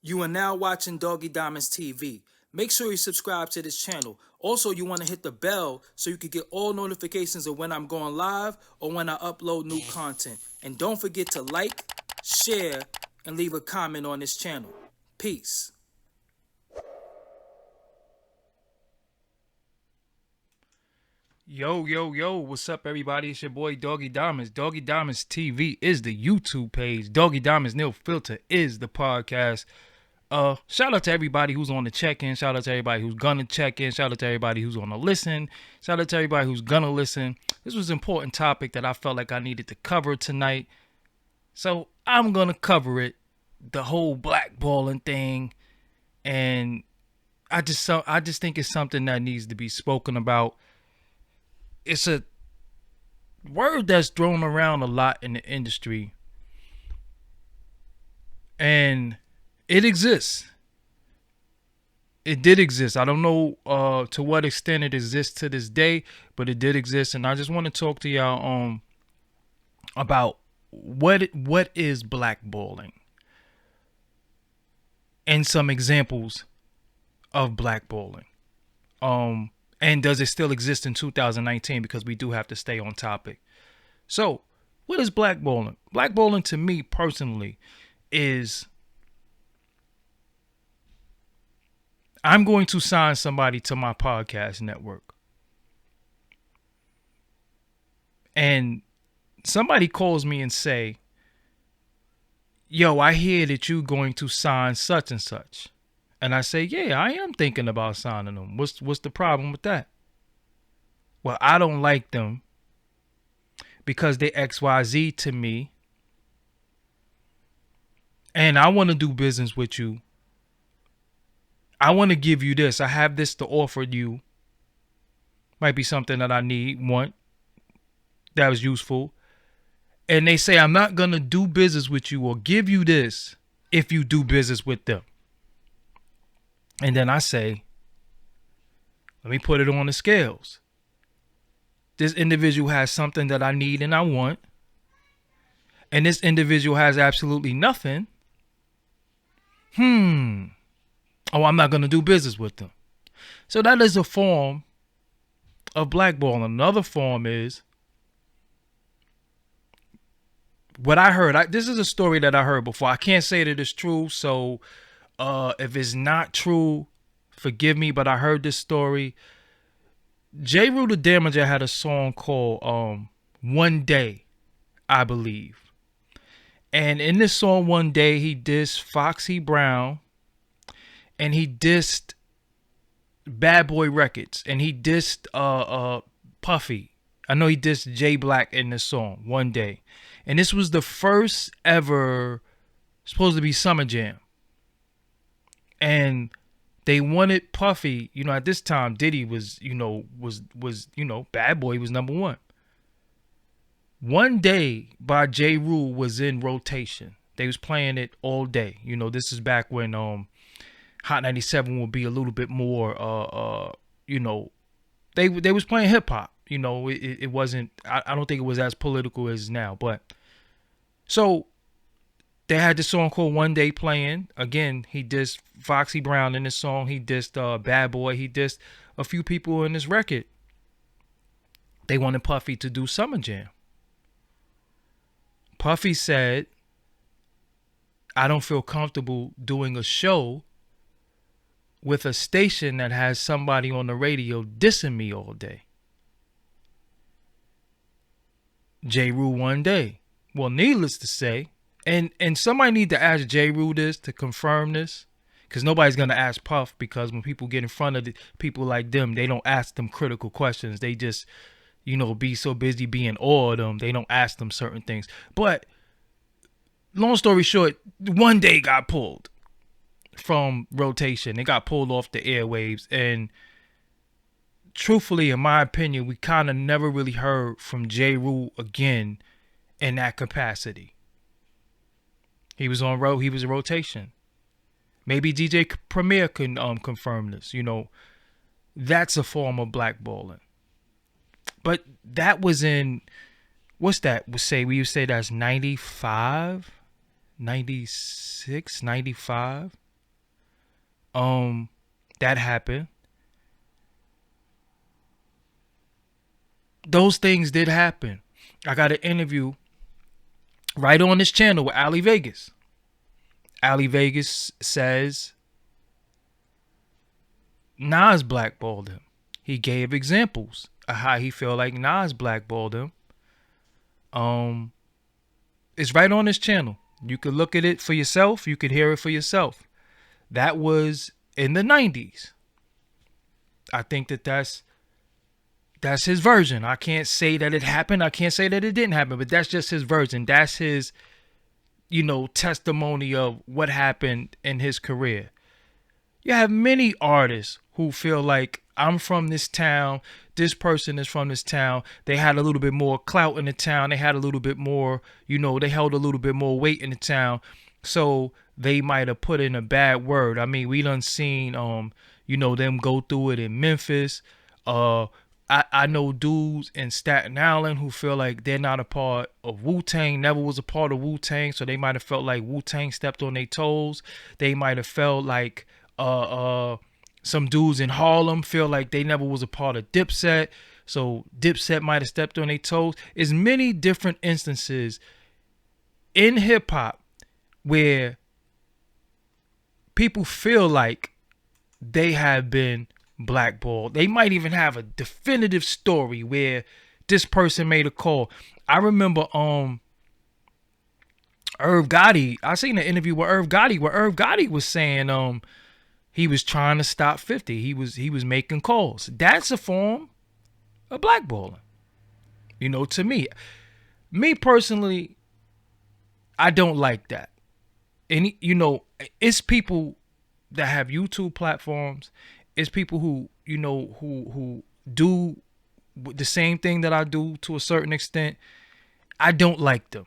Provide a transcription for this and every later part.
You are now watching Doggie Diamonds TV. Make sure you subscribe to this channel. Also, you want to hit the bell so you can get all notifications of when I'm going live or when I upload new content. And don't forget to like, share, and leave a comment on this channel. Peace. Yo, what's up, everybody? It's your boy Doggie Diamonds. Doggie Diamonds TV is the YouTube page. Doggie Diamonds Nil Filter is the podcast. Shout out to everybody who's on the check-in. Shout out to everybody who's gonna check in. Shout out to everybody who's on the listen. Shout out to everybody who's gonna listen. This was an important topic that I felt like I needed to cover tonight. So I'm gonna cover it. The whole blackballing thing. And I just think it's something that needs to be spoken about. It's a word that's thrown around a lot in the industry, and it exists. It did exist. I don't know to what extent it exists to this day, but it did exist, and I just want to talk to y'all about what is blackballing and some examples of blackballing. And does it still exist in 2019? Because we do have to stay on topic. So, what is blackballing? Blackballing to me personally is I'm going to sign somebody to my podcast network. And somebody calls me and say, yo, I hear that you're going to sign such and such. And I say, yeah, I am thinking about signing them. What's the problem with that? Well, I don't like them because they XYZ to me. And I want to do business with you. I want to give you this. I have this to offer you. Might be something that I want. That was useful. And they say, I'm not going to do business with you or give you this if you do business with them. And then I say, let me put it on the scales. This individual has something that I need and I want. And this individual has absolutely nothing. Oh, I'm not going to do business with them. So that is a form of blackballing. Another form is what I heard. This is a story that I heard before. I can't say that it's true. So if it's not true, forgive me, but I heard this story. J. Rue the Damager had a song called One Day, I believe. And in this song, One Day, he dissed Foxy Brown. And he dissed Bad Boy Records. And he dissed Puffy. I know he dissed J Black in this song, One Day. And this was the first ever supposed to be Summer Jam. And they wanted Puffy, at this time Diddy was Bad Boy was number one. One Day by J. Rule was in rotation. They was playing it all day. This is back when Hot 97 would be a little bit more they was playing hip hop. It wasn't, I don't think it was as political as now, but so they had this song called One Day playing. Again, he dissed Foxy Brown in this song. He dissed Bad Boy. He dissed a few people in this record. They wanted Puffy to do Summer Jam. Puffy said, I don't feel comfortable doing a show with a station that has somebody on the radio dissing me all day. J. Rule One Day. Well, needless to say, and somebody need to ask J. Rule this to confirm this, because nobody's going to ask Puff, because when people get in front of people like them, they don't ask them critical questions. They just, be so busy being awe of them, they don't ask them certain things. But long story short, One Day got pulled from rotation. It got pulled off the airwaves. And truthfully, in my opinion, we kind of never really heard from J. Rule again in that capacity. He was in rotation. Maybe DJ Premier can confirm this. That's a form of blackballing. But that was in, what's that? We would say that's 95, 96, 95. That happened. Those things did happen. I got an interview right on this channel with Ali Vegas. Ali Vegas says Nas blackballed him. He gave examples of how he felt like Nas blackballed him. It's right on this channel. You could look at it for yourself. You could hear it for yourself. That was in the 90s. I think that's his version. I can't say that it happened. I can't say that it didn't happen, but that's just his version. That's his, testimony of what happened in his career. You have many artists who feel like, I'm from this town, this person is from this town. They had a little bit more clout in the town. They had a little bit more, they held a little bit more weight in the town. So they might have put in a bad word. I mean, we done seen, them go through it in Memphis. I know dudes in Staten Island who feel like they're not a part of Wu-Tang, never was a part of Wu-Tang, so they might have felt like Wu-Tang stepped on their toes. They might have felt like some dudes in Harlem feel like they never was a part of Dipset, so Dipset might have stepped on their toes. There's many different instances in hip-hop where people feel like they have been blackballed. They might even have a definitive story where this person made a call. I remember Irv Gotti. I seen an interview with Irv Gotti where Irv Gotti was saying he was trying to stop 50. He was making calls. That's a form of blackballing. To me personally, I don't like that. And it's people that have YouTube platforms. It's people who who do the same thing that I do to a certain extent. I don't like them.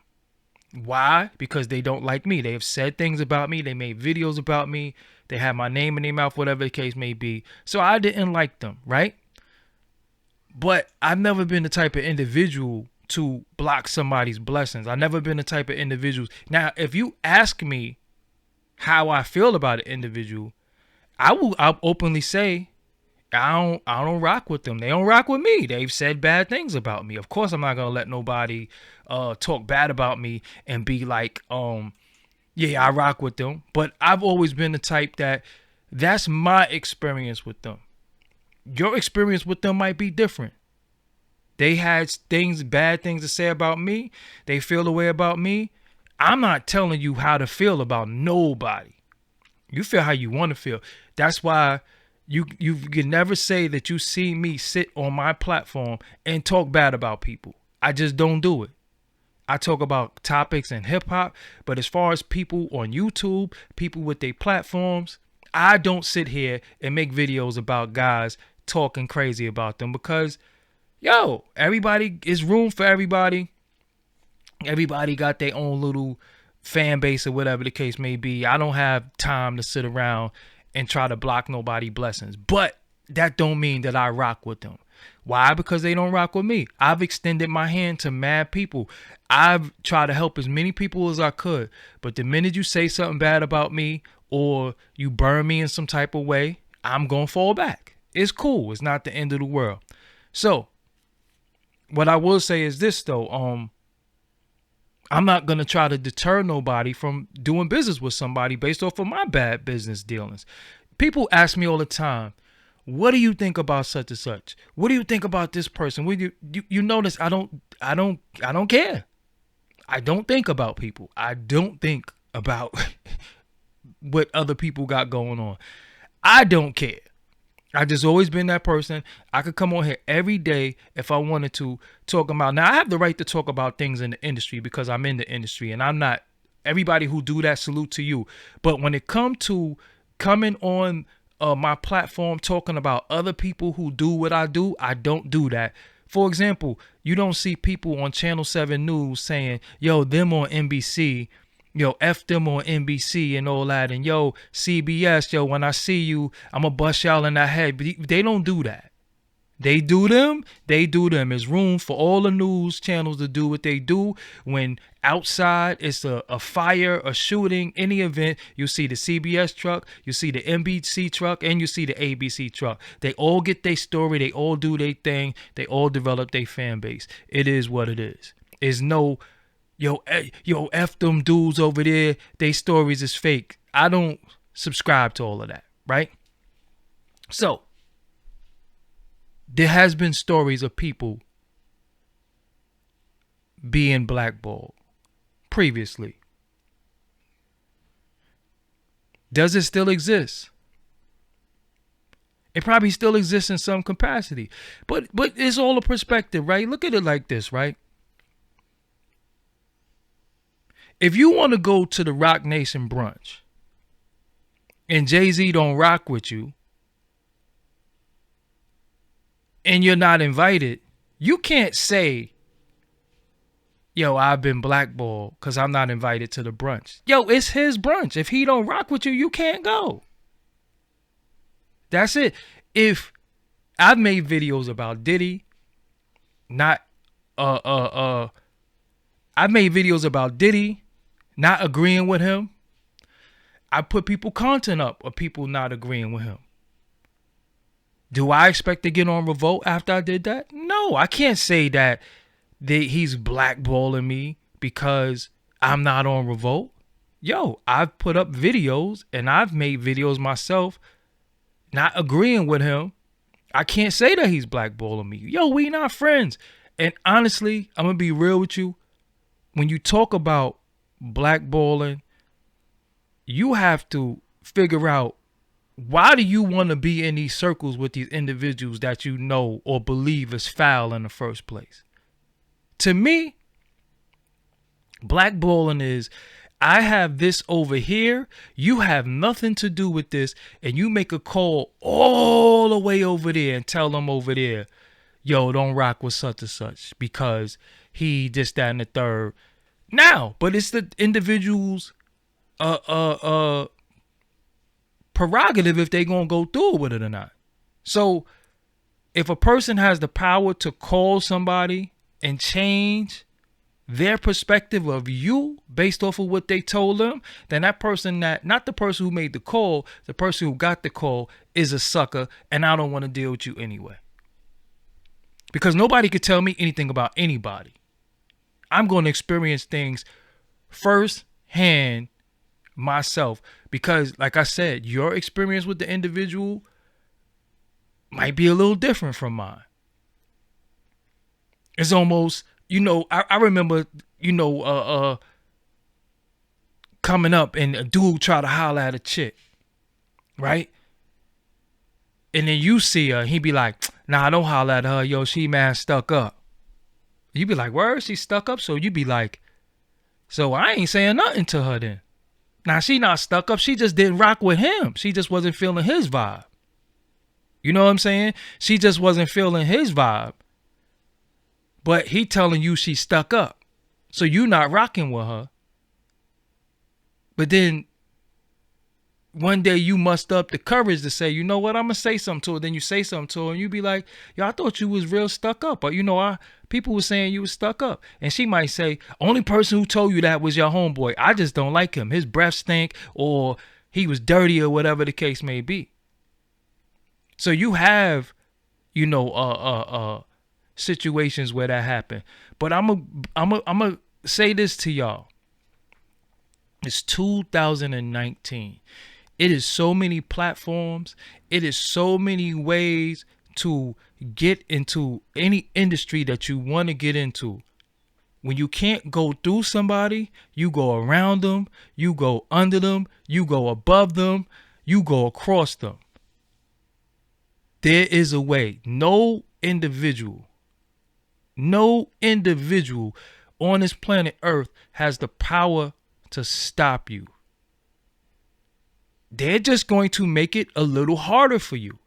Why? Because they don't like me. They have said things about me. They made videos about me. They have my name in their mouth, whatever the case may be. So I didn't like them, right? But I've never been the type of individual to block somebody's blessings. I've never been the type of individual. Now, if you ask me how I feel about an individual, I'll openly say I don't rock with them. They don't rock with me. They've said bad things about me. Of course, I'm not gonna let nobody talk bad about me and be like, yeah, I rock with them. But I've always been the type that's my experience with them. Your experience with them might be different. They had bad things to say about me. They feel the way about me. I'm not telling you how to feel about nobody. You feel how you want to feel. That's why you can never say that you see me sit on my platform and talk bad about people. I just don't do it. I talk about topics in hip hop, but as far as people on YouTube, people with their platforms, I don't sit here and make videos about guys talking crazy about them because, everybody is room for everybody. Everybody got their own little fan base or whatever the case may be. I don't have time to sit around and try to block nobody's blessings. But that don't mean that I rock with them. Why? Because they don't rock with me. I've extended my hand to mad people. I've tried to help as many people as I could. But the minute you say something bad about me or you burn me in some type of way, I'm going to fall back. It's cool. It's not the end of the world. So what I will say is this, though. I'm not going to try to deter nobody from doing business with somebody based off of my bad business dealings. People ask me all the time, what do you think about such and such? What do you think about this person? You notice I don't care. I don't think about people. I don't think about what other people got going on. I don't care. I just always been that person. I could come on here every day if I wanted to talk about. Now I have the right to talk about things in the industry because I'm in the industry, and I'm not everybody who do that. Salute to you. But when it comes to coming on my platform talking about other people who do what I do, I don't do that. For example, you don't see people on Channel 7 News saying, yo, them on NBC, yo, F them on NBC and all that. And yo, CBS, yo, when I see you, I'm going to bust y'all in the head. But they don't do that. They do them. They do them. There's room for all the news channels to do what they do. When outside it's a fire, a shooting, any event, you see the CBS truck, you see the NBC truck, and you see the ABC truck. They all get their story. They all do their thing. They all develop their fan base. It is what it is. It's no, yo, F them dudes over there. They stories is fake. I don't subscribe to all of that, right? So, there has been stories of people being blackballed previously. Does it still exist? It probably still exists in some capacity. But it's all a perspective, right? Look at it like this, right? If you want to go to the Rock Nation brunch and Jay-Z don't rock with you, and you're not invited, you can't say, yo, I've been blackballed because I'm not invited to the brunch. Yo, it's his brunch. If he don't rock with you, you can't go. That's it. If I've made videos about Diddy, I've made videos about Diddy not agreeing with him. I put people content up of people not agreeing with him. Do I expect to get on Revolt after I did that? No, I can't say that he's blackballing me because I'm not on Revolt. Yo, I've put up videos and I've made videos myself not agreeing with him. I can't say that he's blackballing me. Yo, we not friends. And honestly, I'm going to be real with you. When you talk about blackballing, you have to figure out, why do you want to be in these circles with these individuals that you know or believe is foul in the first place? To me, blackballing is, I have this over here, you have nothing to do with this, and you make a call all the way over there and tell them over there, yo, don't rock with such and such because he just that and the third. Now, but it's the individual's prerogative if they gonna go through with it or not. So if a person has the power to call somebody and change their perspective of you based off of what they told them, then that person, that not the person who made the call, the person who got the call is a sucker, and I don't want to deal with you anyway. Because nobody could tell me anything about anybody. I'm going to experience things firsthand myself, because like I said, your experience with the individual might be a little different from mine. It's almost, I remember, coming up and a dude try to holler at a chick, right? And then you see her, he be like, nah, don't holler at her, yo, she man stuck up. You be like, word, she stuck up? So you be like, so I ain't saying nothing to her then. Now, she not stuck up. She just didn't rock with him. She just wasn't feeling his vibe. You know what I'm saying? She just wasn't feeling his vibe. But he telling you she stuck up. So you not rocking with her. But then one day you muster up the courage to say, you know what, I'm going to say something to her. Then you say something to her and you be like, yo, I thought you was real stuck up. Or, people were saying you was stuck up. And she might say, only person who told you that was your homeboy. I just don't like him. His breath stink, or he was dirty, or whatever the case may be. So you have, situations where that happen. But I'm a say this to y'all. It's 2019. It is so many platforms. It is so many ways to get into any industry that you want to get into. When you can't go through somebody, you go around them, you go under them, you go above them, you go across them. There is a way. No individual on this planet Earth has the power to stop you. They're just going to make it a little harder for you.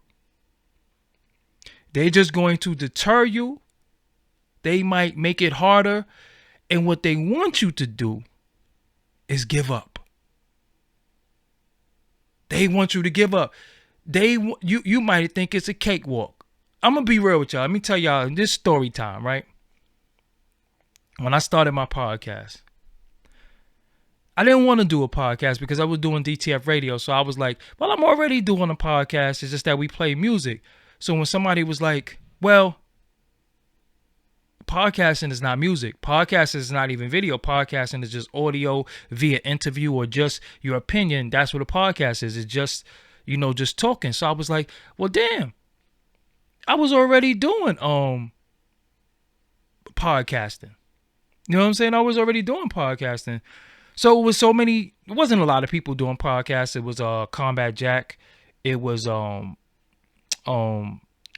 They're just going to deter you. They might make it harder. And what they want you to do is give up. They want you to give up. You might think it's a cakewalk. I'm gonna be real with y'all. Let me tell y'all this story time, right? When I started my podcast, I didn't want to do a podcast because I was doing DTF radio. So I was like, well, I'm already doing a podcast. It's just that we play music. So when somebody was like, well, podcasting is not music. Podcasting is not even video. Podcasting is just audio via interview or just your opinion. That's what a podcast is. It's just, just talking. So I was like, well, damn, I was already doing podcasting. You know what I'm saying? I was already doing podcasting. So it was it wasn't a lot of people doing podcasts. It was Combat Jack. It was Juan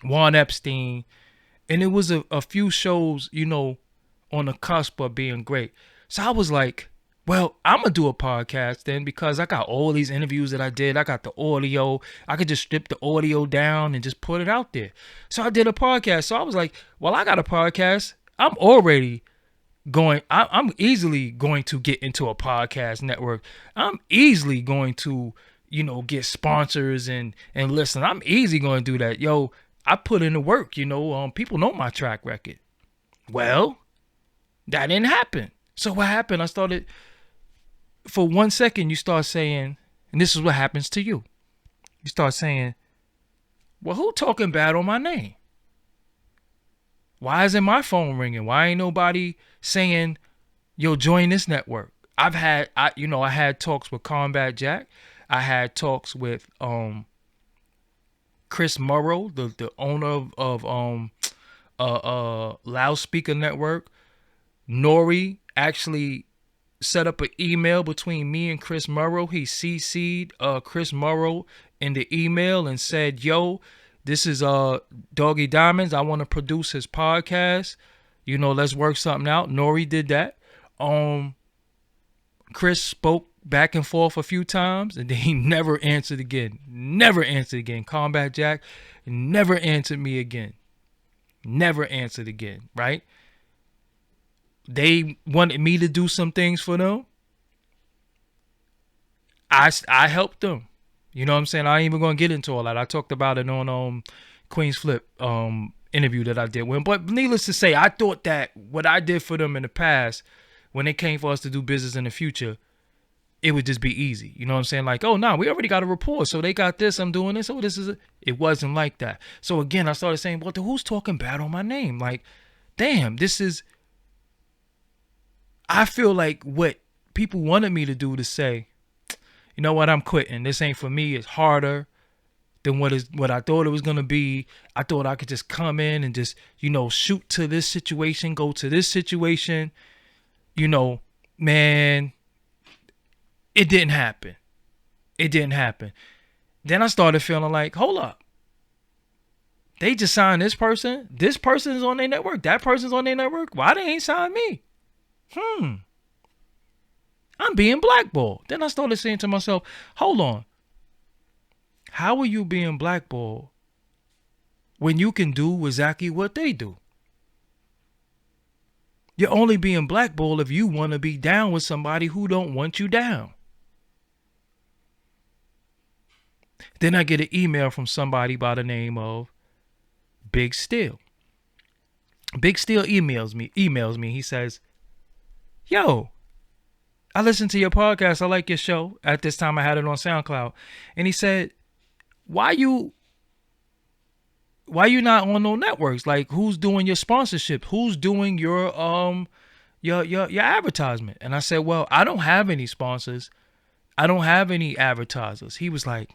Epstein. And it was a few shows, on the cusp of being great. So I was like, well, I'm going to do a podcast then because I got all these interviews that I did. I got the audio. I could just strip the audio down and just put it out there. So I did a podcast. So I was like, well, I got a podcast. I'm easily going to get into a podcast network. I'm easily going to, get sponsors and listen. I'm easily going to do that. Yo, I put in the work, people know my track record. Well, that didn't happen. So what happened? I started, for 1 second, you start saying, and this is what happens to you. You start saying, well, who talking bad on my name? Why isn't my phone ringing? Why ain't nobody saying, yo, join this network? I had talks with Combat Jack. I had talks with Chris Morrow, the owner of Loudspeaker Network. Nori actually set up an email between me and Chris Morrow. He CC'd Chris Morrow in the email and said, yo, this is Doggie Diamonds. I want to produce his podcast. Let's work something out. Nori did that. Chris spoke back and forth a few times, and then he never answered again. Never answered again. Combat Jack never answered me again. Never answered again, right? They wanted me to do some things for them. I helped them. You know what I'm saying? I ain't even going to get into all that. I talked about it on Queen's Flip interview that I did with him. But needless to say, I thought that what I did for them in the past, when it came for us to do business in the future, it would just be easy. You know what I'm saying? Like, oh, no, we already got a rapport. So they got this. I'm doing this. Oh, this is it. It wasn't like that. So again, I started saying, well, who's talking bad on my name? Like, damn, I feel like what people wanted me to do to say, you know what, I'm quitting. This ain't for me. It's harder than what I thought it was going to be. I thought I could just come in and just, shoot to this situation, go to this situation. Man, it didn't happen. It didn't happen. Then I started feeling like, hold up. They just signed this person. This person is on their network. That person's on their network. Why they ain't signed me? I'm being blackballed. Then I started saying to myself, hold on. How are you being blackballed when you can do exactly what they do? You're only being blackballed if you want to be down with somebody who don't want you down. Then I get an email from somebody by the name of Big Steel. Big Steel emails me. He says, yo, I listened to your podcast. I like your show. At this time, I had it on SoundCloud. And he said, why you not on no networks? Like, who's doing your sponsorship? Who's doing your advertisement? And I said, well, I don't have any sponsors. I don't have any advertisers. He was like,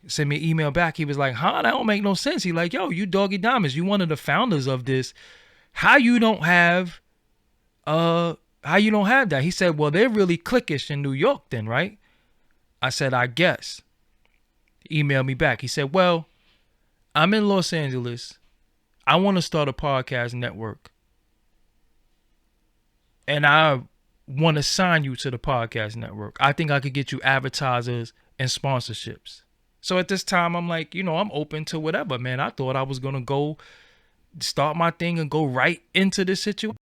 send me an email back. He was like, that don't make no sense. He like, yo, you Doggie Diamonds. You one of the founders of this. How you don't have that? He said, well, they're really cliquish in New York then, right? I said, I guess. He emailed me back. He said, well, I'm in Los Angeles. I want to start a podcast network. And I want to sign you to the podcast network. I think I could get you advertisers and sponsorships. So at this time, I'm like, I'm open to whatever, man. I thought I was going to go start my thing and go right into this situation.